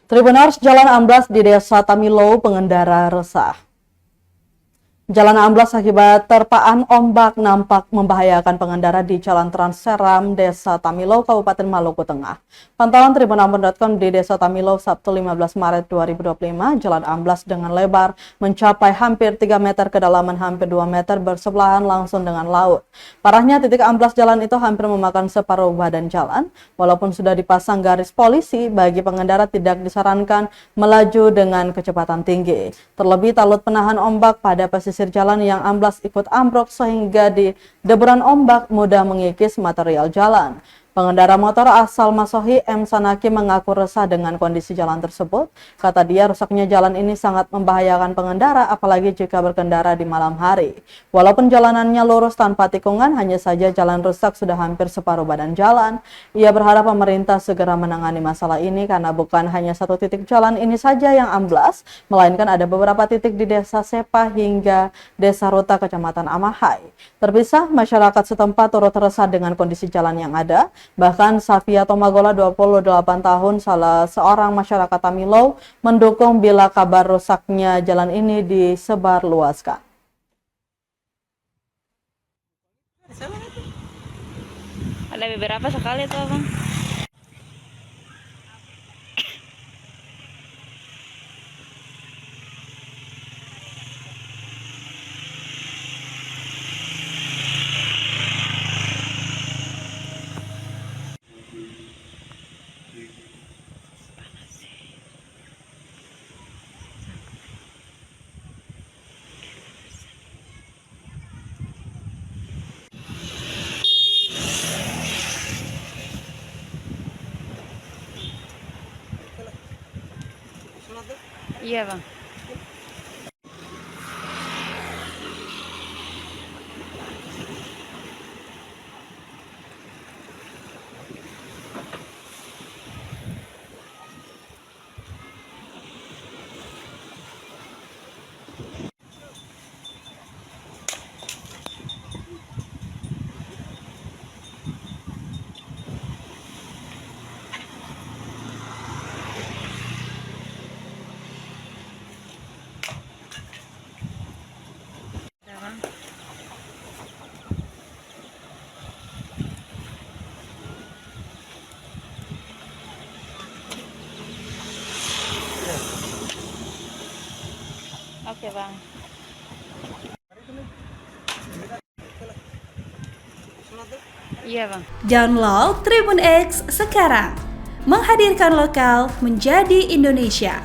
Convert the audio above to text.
Tribunars jalan amblas di Desa Tamilo, pengendara resah. Jalan amblas akibat terpaan ombak nampak membahayakan pengendara di Jalan Trans Seram, Desa Tamilo, Kabupaten Maluku Tengah. Pantauan tribunambon.com di Desa Tamilo, Sabtu 15 Maret 2025, jalan amblas dengan lebar mencapai hampir 3 meter, kedalaman hampir 2 meter, bersebelahan langsung dengan laut. Parahnya, titik amblas jalan itu hampir memakan separuh badan jalan. Walaupun sudah dipasang garis polisi, bagi pengendara tidak disarankan melaju dengan kecepatan tinggi. Terlebih talut penahan ombak pada pesisir jalan yang amblas ikut ambruk sehingga di deburan ombak mudah mengikis material jalan. Pengendara motor asal Masohi, M. Sanaki, mengaku resah dengan kondisi jalan tersebut. Kata dia, rusaknya jalan ini sangat membahayakan pengendara, apalagi jika berkendara di malam hari. Walaupun jalanannya lurus tanpa tikungan, hanya saja jalan rusak sudah hampir separuh badan jalan. Ia berharap pemerintah segera menangani masalah ini karena bukan hanya satu titik jalan ini saja yang amblas, melainkan ada beberapa titik di Desa Sepa hingga Desa Ruta, Kecamatan Amahai. Terpisah, masyarakat setempat turut resah dengan kondisi jalan yang ada. Bahkan Safia Tomagola, 28 tahun, salah seorang masyarakat Tamilo, mendukung bila kabar rusaknya jalan ini disebarluaskan. Ada beberapa sekali tuh, Bang. Iya, Bang. Oke, Bang. Iya, Bang. Download Tribun X sekarang. Menghadirkan lokal menjadi Indonesia.